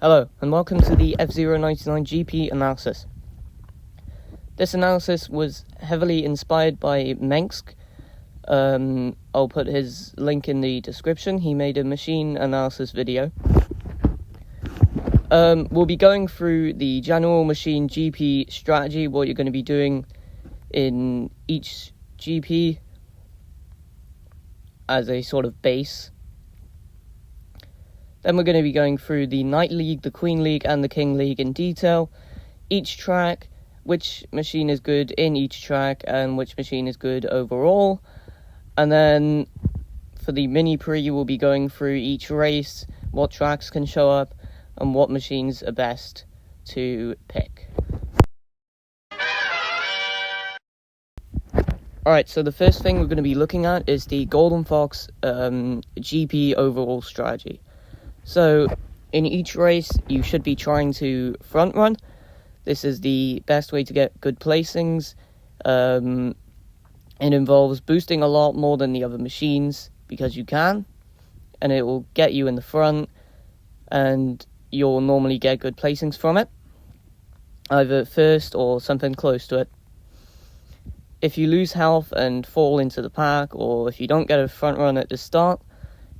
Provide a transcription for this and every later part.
Hello, and welcome to the FZERO 99 GP analysis. This analysis was heavily inspired by Mensk. I'll put his link in the description. He made a machine analysis video. We'll be going through the general machine GP strategy, what you're going to be doing in each GP as a sort of base. Then we're going to be going through the Knight League, the Queen League, and the King League in detail. Each track, which machine is good in each track, and which machine is good overall. And then for the mini pre, we'll be going through each race, what tracks can show up, and what machines are best to pick. Alright, so the first thing we're going to be looking at is the Golden Fox GP overall strategy. So, in each race, you should be trying to front run. This is the best way to get good placings. It involves boosting a lot more than the other machines, because you can, and it will get you in the front, and you'll normally get good placings from it, either first or something close to it. If you lose health and fall into the pack, or if you don't get a front run at the start,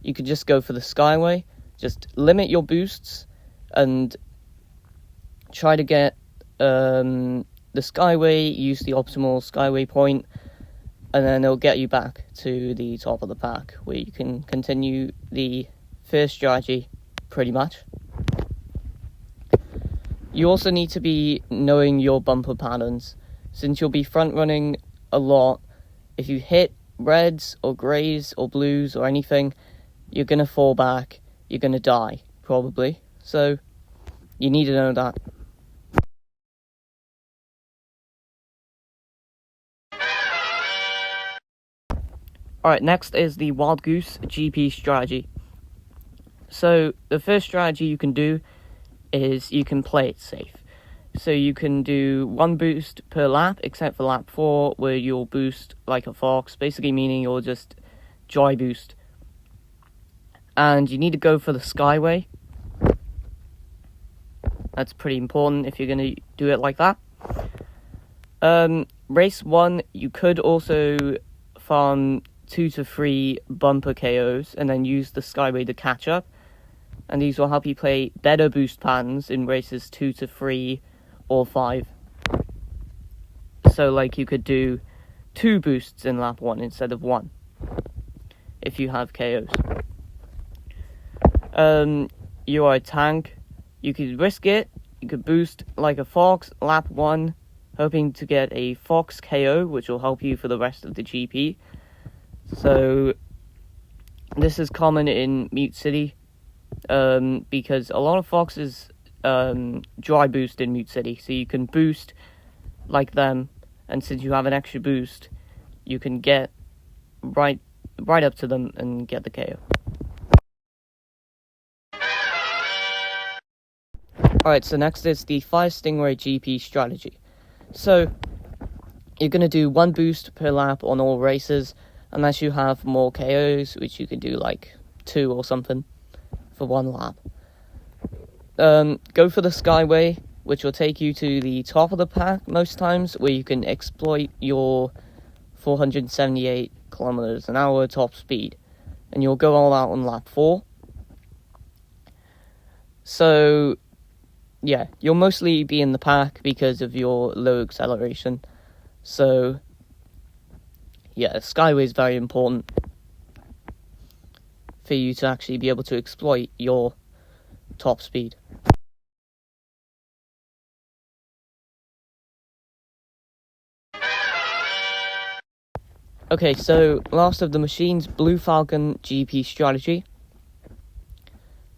you can just go for the Skyway. Just limit your boosts and try to get the Skyway, use the optimal Skyway point, and then it'll get you back to the top of the pack, where you can continue the first strategy, pretty much. You also need to be knowing your bumper patterns, since you'll be front running a lot. If you hit reds or greys or blues or anything, you're going to fall back. You're going to die, probably. So, you need to know that. Alright, next is the Wild Goose GP strategy. So, the first strategy you can do is you can play it safe. So, you can do one boost per lap, except for lap 4, where you'll boost like a fox, basically meaning you'll just dry boost. And you need to go for the Skyway. That's pretty important if you're going to do it like that. Race 1, you could also farm 2 to 3 bumper KOs and then use the Skyway to catch up. And these will help you play better boost patterns in races 2 to 3 or 5. So like you could do 2 boosts in lap 1 instead of 1 if you have KOs. You are a tank. You could risk it. You could boost like a fox lap 1, hoping to get a fox KO, which will help you for the rest of the GP. So this is common in Mute City, because a lot of foxes dry boost in Mute City, so you can boost like them, and since you have an extra boost, you can get right up to them and get the KO. Alright, so next is the Fire Stingray GP strategy. So, you're going to do 1 boost per lap on all races, unless you have more KOs, which you can do like 2 or something for 1 lap. Go for the Skyway, which will take you to the top of the pack most times, where you can exploit your 478 kilometers an hour top speed, and you'll go all out on lap 4. So, yeah, you'll mostly be in the pack because of your low acceleration. So, yeah, Skyway is very important for you to actually be able to exploit your top speed. Okay, so last of the machines, Blue Falcon GP strategy.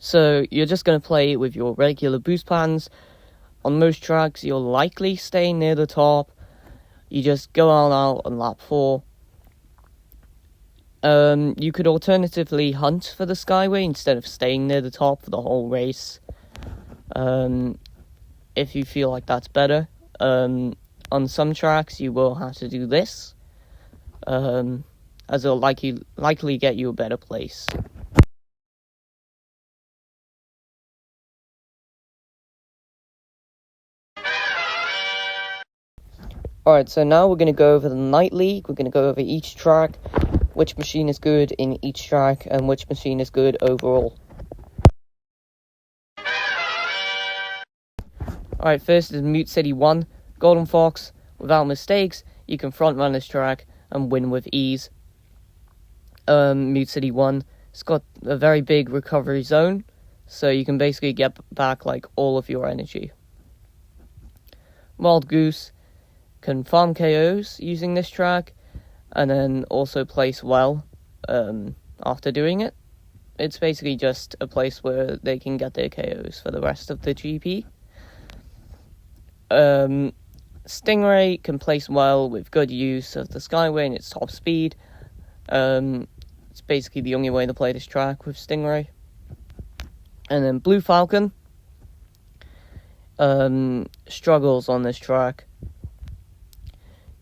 So, you're just going to play with your regular boost patterns. On most tracks, you'll likely stay near the top. You just go all out on lap 4. You could alternatively hunt for the Skyway instead of staying near the top for the whole race. If you feel like that's better. On some tracks, you will have to do this, as it'll likely get you a better place. Alright, so now we're going to go over the Night League. We're going to go over each track, which machine is good in each track, and which machine is good overall. Alright, first is Mute City 1, Golden Fox. Without mistakes, you can front run this track and win with ease. Mute City 1, it's got a very big recovery zone, so you can basically get back like all of your energy. Wild Goose can farm KOs using this track, and then also place well after doing it. It's basically just a place where they can get their KOs for the rest of the GP. Stingray can place well with good use of the Skyway and its top speed. It's basically the only way to play this track with Stingray. And then Blue Falcon struggles on this track.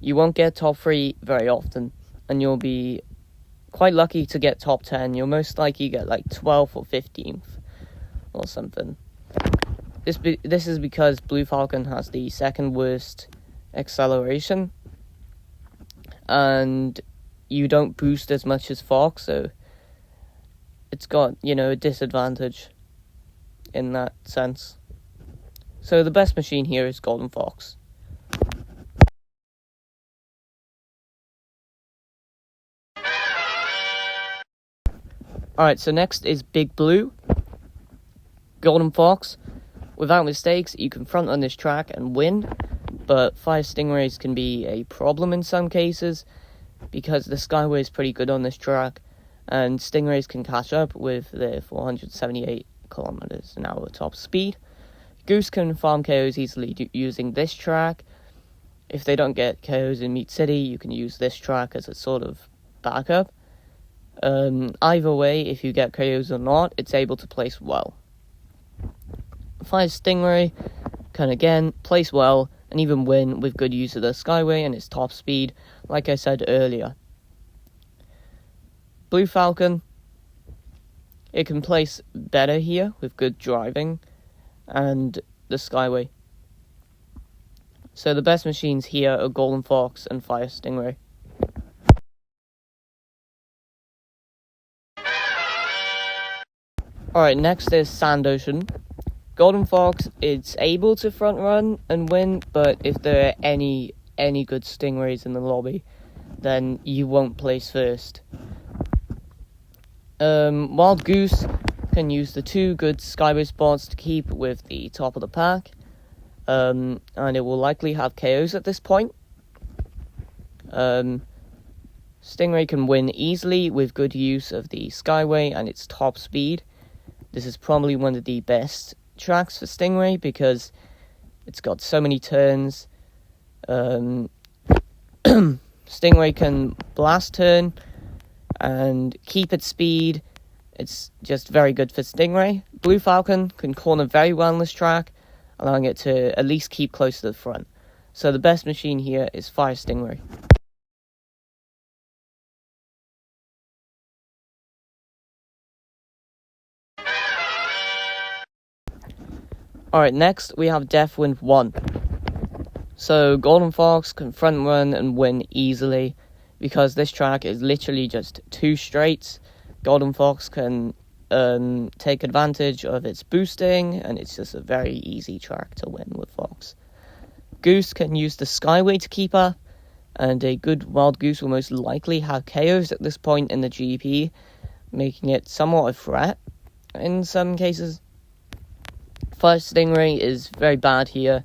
You won't get top 3 very often, and you'll be quite lucky to get top 10. You'll most likely get like 12th or 15th or something. This is because Blue Falcon has the second worst acceleration, and you don't boost as much as Fox, so it's got, a disadvantage in that sense. So the best machine here is Golden Fox. Alright, so next is Big Blue. Golden Fox. Without mistakes, you can front on this track and win, but Fire Stingrays can be a problem in some cases, because the Skyway is pretty good on this track, and Stingrays can catch up with their 478 kilometers an hour top speed. Goose can farm KOs easily using this track. If they don't get KOs in Meat City, you can use this track as a sort of backup. Either way, if you get KOs or not, it's able to place well. Fire Stingray can again place well and even win with good use of the Skyway and its top speed, like I said earlier. Blue Falcon, it can place better here with good driving and the Skyway. So the best machines here are Golden Fox and Fire Stingray. Alright, next is Sand Ocean. Golden Fox, it's able to front run and win, but if there are any good Stingrays in the lobby, then you won't place first. Wild Goose can use the 2 good Skyway spots to keep with the top of the pack, and it will likely have KOs at this point. Stingray can win easily with good use of the Skyway and its top speed. This is probably one of the best tracks for Stingray because it's got so many turns. Stingray can blast turn and keep its speed. It's just very good for Stingray. Blue Falcon can corner very well on this track, allowing it to at least keep close to the front. So the best machine here is Fire Stingray. Alright, next we have Deathwind 1. So Golden Fox can front run and win easily because this track is literally just 2 straights. Golden Fox can take advantage of its boosting, and it's just a very easy track to win with Fox. Goose can use the Skyway to keep up, and a good Wild Goose will most likely have KOs at this point in the GP, making it somewhat a threat in some cases. Fire Stingray is very bad here.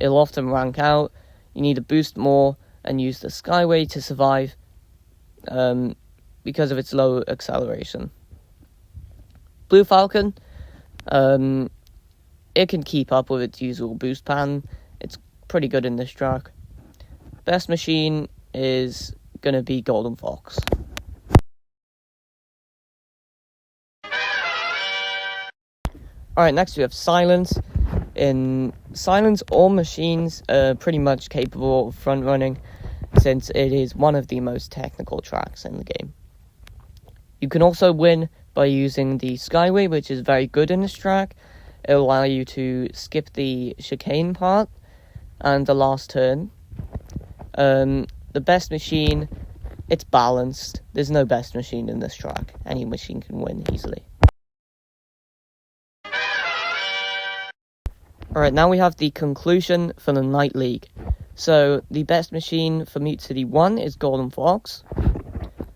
It'll often rank out. You need to boost more and use the Skyway to survive because of its low acceleration. Blue Falcon, it can keep up with its usual boost pattern. It's pretty good in this track. Best machine is going to be Golden Fox. Alright, next we have Silence. In Silence, all machines are pretty much capable of front running, since it is one of the most technical tracks in the game. You can also win by using the Skyway, which is very good in this track. It'll allow you to skip the chicane part and the last turn. The best machine, it's balanced. There's no best machine in this track. Any machine can win easily. Alright, now we have the conclusion for the Night League. So, the best machine for Mute City 1 is Golden Fox.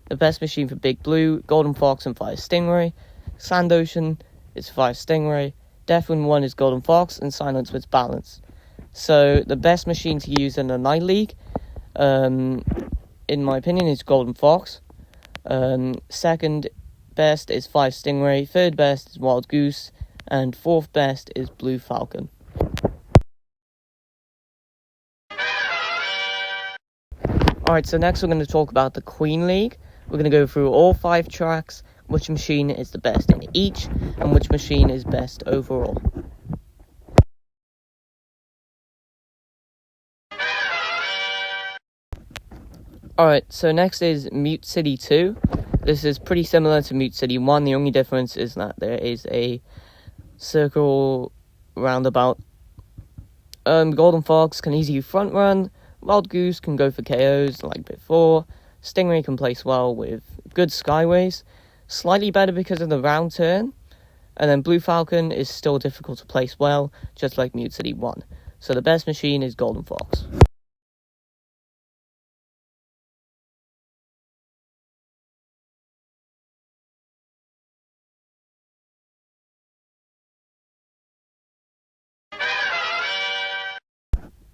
The best machine for Big Blue, Golden Fox and Fire Stingray. Sand Ocean is Fire Stingray. Deathwind 1 is Golden Fox, and Silence with Balance. So, the best machine to use in the Night League, in my opinion, is Golden Fox. Second best is Fire Stingray. Third best is Wild Goose. And fourth best is Blue Falcon. Alright, so next we're going to talk about the Queen League. We're going to go through all 5 tracks, which machine is the best in each, and which machine is best overall. Alright, so next is Mute City 2. This is pretty similar to Mute City 1. The only difference is that there is a circle roundabout. Golden Fox can easily front run. Wild Goose can go for KOs like before. Stingray can place well with good skyways. Slightly better because of the round turn. And then Blue Falcon is still difficult to place well, just like Mute City 1. So the best machine is Golden Fox.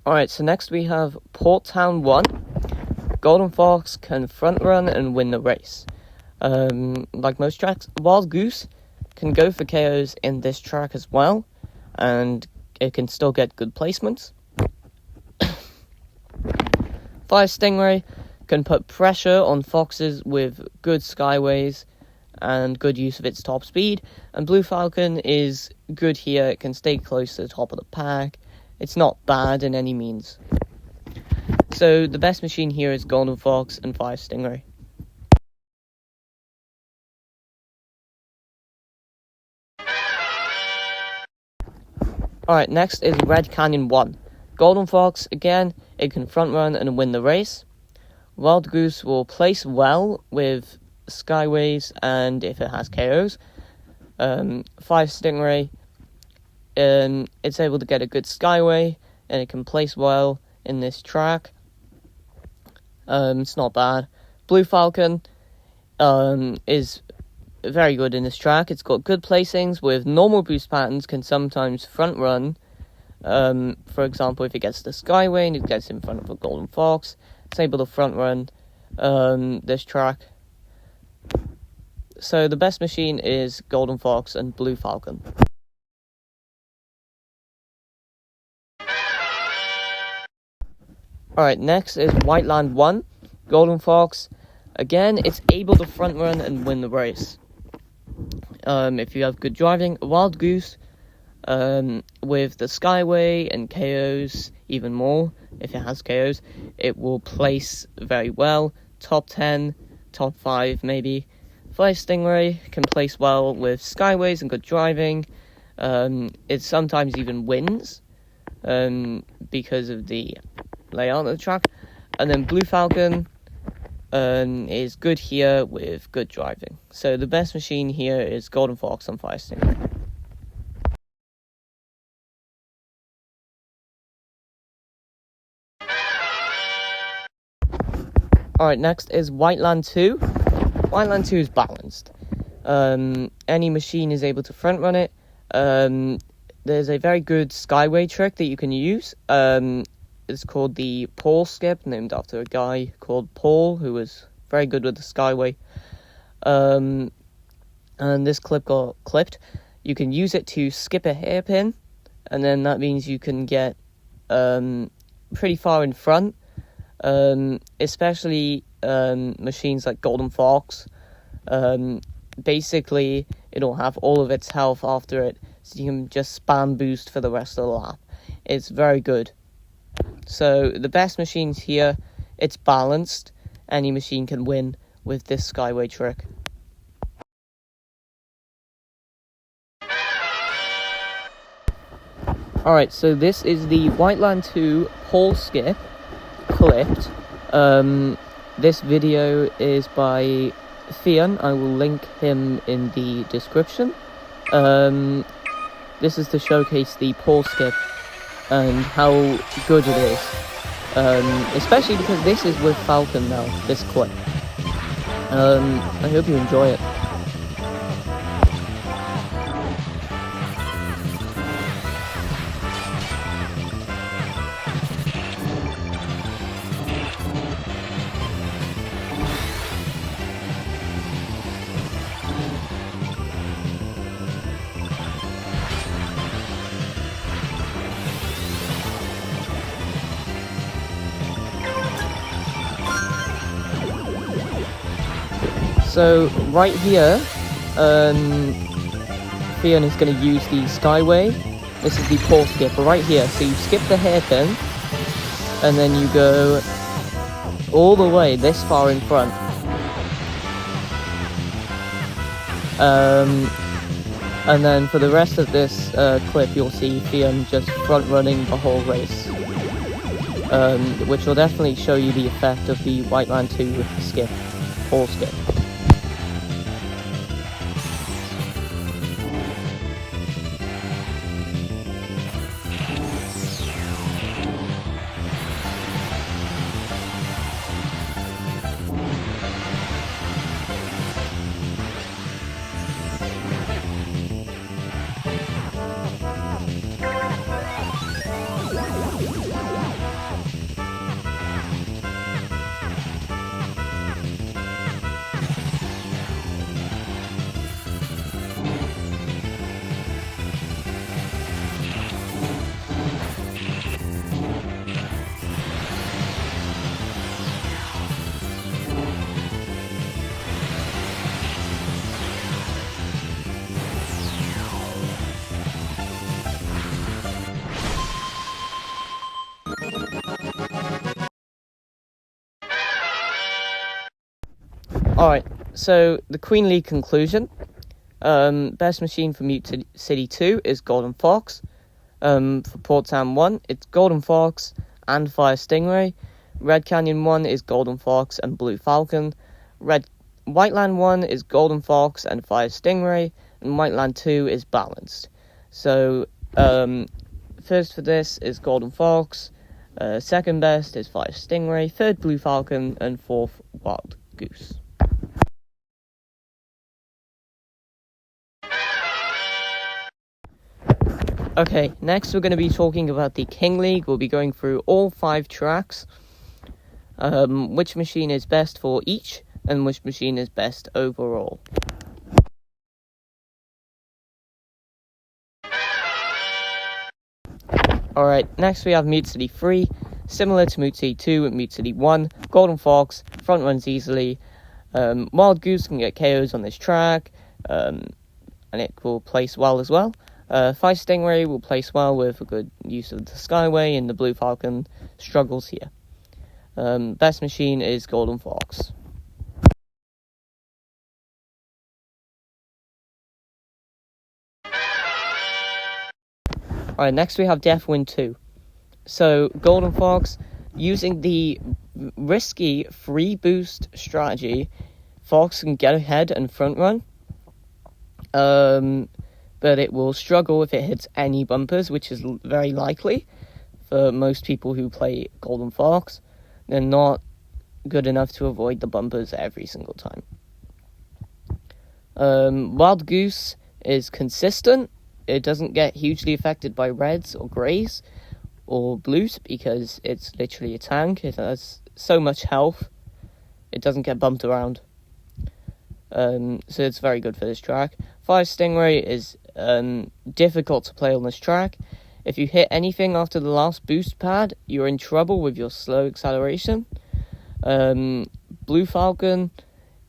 Alright, so next we have Port Town 1. Golden Fox can front run and win the race. Like most tracks, Wild Goose can go for KOs in this track as well, and it can still get good placements. Fire Stingray can put pressure on Foxes with good skyways and good use of its top speed, and Blue Falcon is good here. It can stay close to the top of the pack. It's not bad in any means. So the best machine here is Golden Fox and Fire Stingray. Alright, next is Red Canyon 1. Golden Fox, again, it can front run and win the race. Wild Goose will place well with skyways and if it has KOs. Fire Stingray, it's able to get a good skyway and it can place well in this track. It's not bad. Blue Falcon is very good in this track. It's got good placings with normal boost patterns, can sometimes front run. For example, if it gets the skyway and it gets in front of a Golden Fox, it's able to front run this track. So the best machine is Golden Fox and Blue Falcon. Alright, next is Whiteland 1. Golden Fox, again, it's able to front run and win the race. If you have good driving. Wild Goose, with the skyway and KOs, even more, if it has KOs, it will place very well. Top 10, top 5 maybe. Fire Stingray can place well with skyways and good driving. It sometimes even wins because of the layout of the track. And then Blue Falcon is good here with good driving. So the best machine here is Golden Fox and Fire Stingray. Alright, next is Whiteland 2. Whiteland 2 is balanced. Any machine is able to front run it. There's a very good skyway trick that you can use. It's called the Paul Skip, named after a guy called Paul, who was very good with the skyway. And this clip got clipped. You can use it to skip a hairpin, and then that means you can get pretty far in front. Especially machines like Golden Fox. Basically, it'll have all of its health after it, so you can just spam boost for the rest of the lap. It's very good. So the best machines here, it's balanced. Any machine can win with this skyway trick. Alright, so this is the Whiteland 2 Paul Skip. clipped. This video is by Theon. I will link him in the description. This is to showcase the Paul Skip and how good it is. Especially because this is with Falcon now, this clip. I hope you enjoy it. So right here, Theon is going to use the Skyway. This is the Paul Skip, right here. So you skip the hairpin, and then you go all the way this far in front. And then for the rest of this clip, you'll see Theon just front-running the whole race. Which will definitely show you the effect of the Wildland 2 with the skip, Paul Skip. Alright, so the Queen League conclusion. Best machine for Mute City 2 is Golden Fox. For Port Town 1, it's Golden Fox and Fire Stingray. Red Canyon 1 is Golden Fox and Blue Falcon. Whiteland 1 is Golden Fox and Fire Stingray. And Whiteland 2 is balanced. So, first for this is Golden Fox. Second best is Fire Stingray. Third, Blue Falcon. And fourth, Wild Goose. Okay, next we're going to be talking about the King League. We'll be going through all 5 tracks, which machine is best for each, and which machine is best overall. Alright, next we have Mute City 3, similar to Mute City 2 and Mute City 1, Golden Fox, front runs easily, Wild Goose can get KOs on this track, and it will place well as well. Fire Stingray will place well with a good use of the Skyway, and the Blue Falcon struggles here. Best machine is Golden Fox. Alright, next we have Deathwind 2. So, Golden Fox, using the risky free boost strategy, Fox can get ahead and front run. But it will struggle if it hits any bumpers, which is very likely for most people who play Golden Fox. They're not good enough to avoid the bumpers every single time. Wild Goose is consistent. It doesn't get hugely affected by reds or greys or blues because it's literally a tank. It has so much health. It doesn't get bumped around. So it's very good for this track. Fire Stingray is difficult to play on this track. If you hit anything after the last boost pad, you're in trouble with your slow acceleration. Blue Falcon,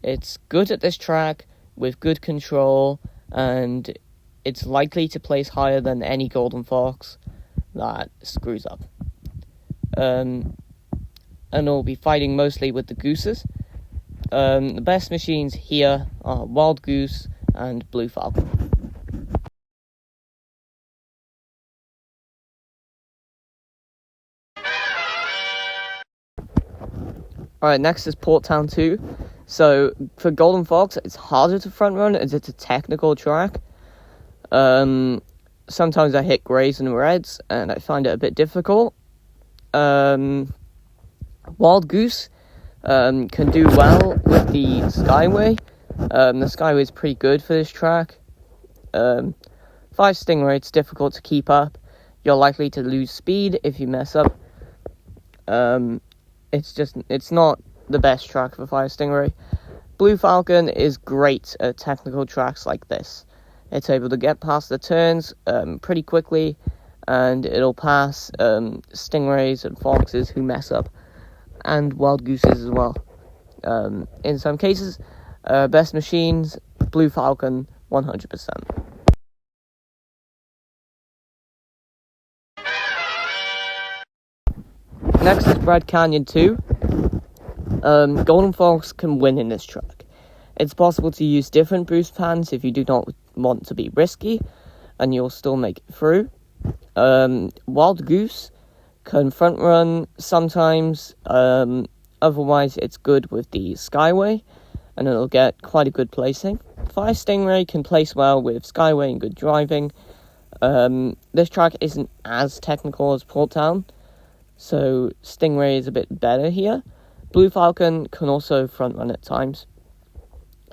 it's good at this track with good control, and it's likely to place higher than any Golden Fox that screws up. And it'll be fighting mostly with the Gooses. The best machines here are Wild Goose and Blue Falcon. Alright, next is Port Town 2. So, for Golden Fox, it's harder to front run as it's a technical track. Sometimes I hit greys and reds, and I find it a bit difficult. Wild Goose can do well with the Skyway. The Skyway is pretty good for this track. 5 Stingray, it's difficult to keep up. You're likely to lose speed if you mess up. It's not the best track for 5 Stingray. Blue Falcon is great at technical tracks like this. It's able to get past the turns pretty quickly, and it'll pass Stingrays and Foxes who mess up, and Wild Gooses as well. In some cases, best machines, Blue Falcon, 100%. Next is Red Canyon 2. Golden Fox can win in this track. It's possible to use different boost pans if you do not want to be risky, and you'll still make it through. Wild Goose can front run sometimes, otherwise it's good with the Skyway, and it'll get quite a good placing. 5 Stingray can place well with Skyway and good driving. This track isn't as technical as Port Town, so Stingray is a bit better here. Blue Falcon can also front run at times.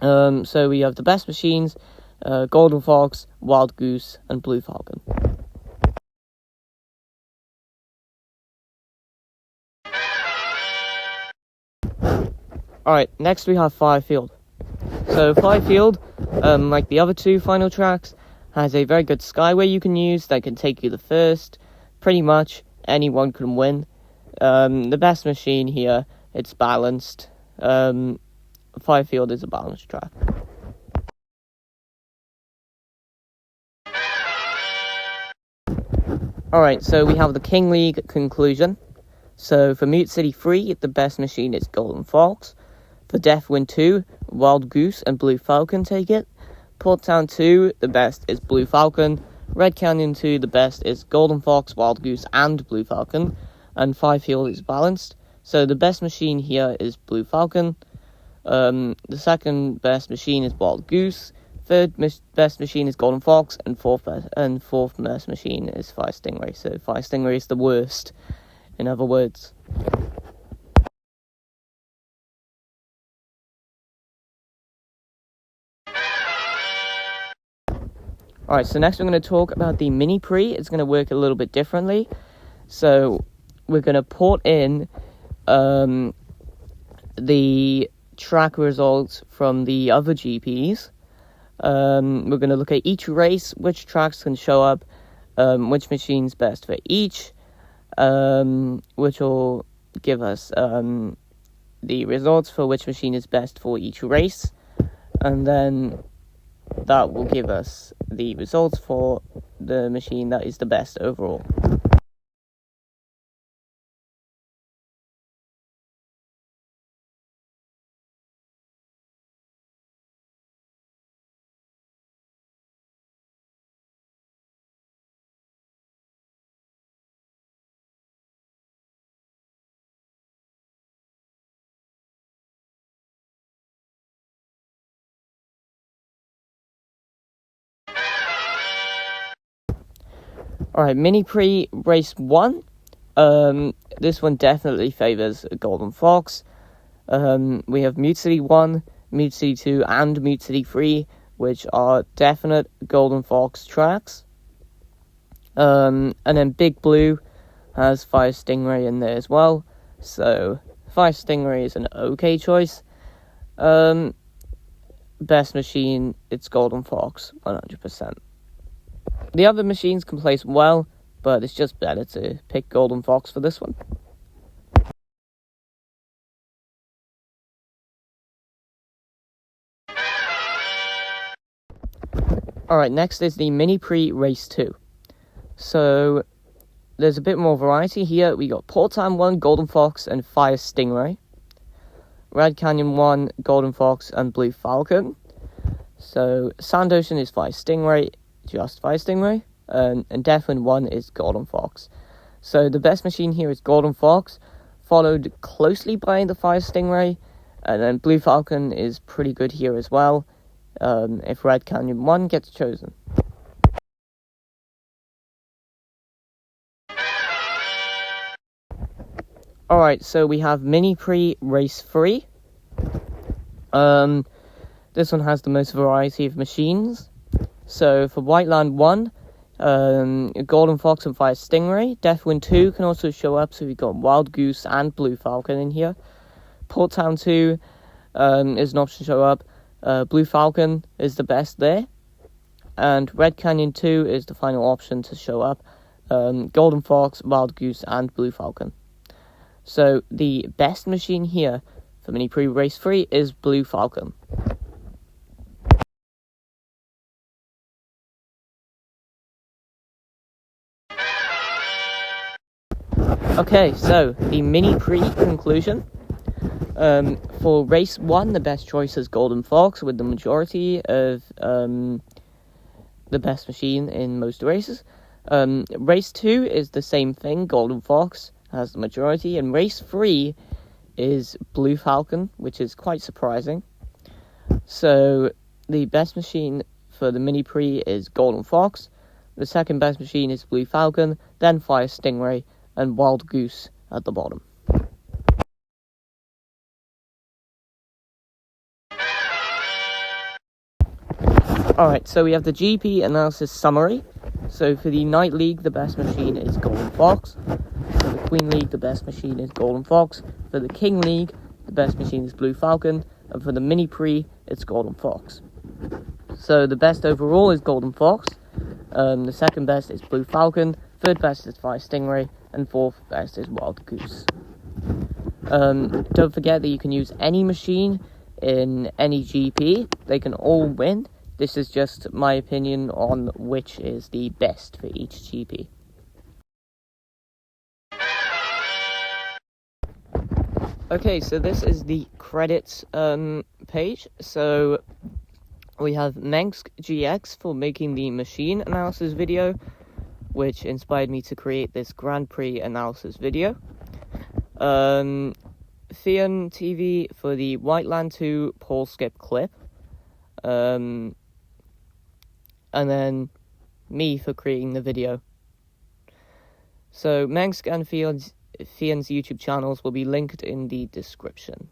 So we have the best machines, Golden Fox, Wild Goose, and Blue Falcon. Alright, next we have Firefield. So Firefield, like the other 2 final tracks, has a very good Skyway you can use that can take you the first. Pretty much anyone can win. The best machine here, it's balanced. Firefield is a balanced track. Alright, so we have the King League conclusion. So for Mute City 3, the best machine is Golden Fox. For Deathwind 2, Wild Goose and Blue Falcon take it. Port Town 2, the best is Blue Falcon. Red Canyon 2, the best is Golden Fox, Wild Goose, and Blue Falcon. And Firefield is balanced. So the best machine here is Blue Falcon. The second best machine is Wild Goose. Third best machine is Golden Fox, and fourth best machine is 5 Stingray. So 5 Stingray is the worst, in other words. Alright, so next we're going to talk about the Mini Pre. It's going to work a little bit differently. So we're going to port in the track results from the other GPs. We're going to look at each race, which tracks can show up, which machine's best for each, which will give us the results for which machine is best for each race, and then that will give us the results for the machine that is the best overall. Alright, Mini Pre Race 1. This one definitely favours Golden Fox. We have Mute City 1, Mute City 2, and Mute City 3, which are definite Golden Fox tracks. And then Big Blue has 5 Stingray in there as well. So 5 Stingray is an okay choice. Best machine, it's Golden Fox, 100%. The other machines can place well, but it's just better to pick Golden Fox for this one. Alright, next is the Mini Pre Race 2. So, there's a bit more variety here. We got Port Town 1, Golden Fox, and 5 Stingray. Red Canyon 1, Golden Fox, and Blue Falcon. So, Sand Ocean is 5 Stingray, just 5 Stingray, and Deathwind 1 is Golden Fox. So the best machine here is Golden Fox. followed closely by the Fire Stingray, and then Blue Falcon is pretty good here as well, if Red Canyon 1 gets chosen. Alright, so we have Mini Pre Race 3. This one has the most variety of machines. So for Whiteland 1, Golden Fox and Fire Stingray. Deathwind 2 can also show up, so we've got Wild Goose and Blue Falcon in here. Port Town 2 is an option to show up. Blue Falcon is the best there. And Red Canyon 2 is the final option to show up. Golden Fox, Wild Goose, and Blue Falcon. So the best machine here for Mini Pre Race 3 is Blue Falcon. Okay, so the Mini Pre conclusion. For Race 1, the best choice is Golden Fox, with the majority of the best machine in most races. Race 2 is the same thing, Golden Fox has the majority, and Race 3 is Blue Falcon, which is quite surprising. So the best machine for the Mini Pre is Golden Fox, the second best machine is Blue Falcon, then Fire Stingray, and Wild Goose at the bottom. Alright, so we have the GP analysis summary. So for the Night League, the best machine is Golden Fox. For the Queen League, the best machine is Golden Fox. For the King League, the best machine is Blue Falcon. And for the Mini Pre, it's Golden Fox. So the best overall is Golden Fox. The second best is Blue Falcon. Third best is Fire Stingray. And fourth best is Wild Goose. Don't forget that you can use any machine in any GP. They can all win. This is just my opinion on which is the best for each GP. Okay, so this is the credits page. So we have Mengsk GX for making the machine analysis video, which inspired me to create this Grand Prix analysis video. Theon TV for the WL2 Paul Skip clip. And then me for creating the video. So Mengsk and Theon's YouTube channels will be linked in the description.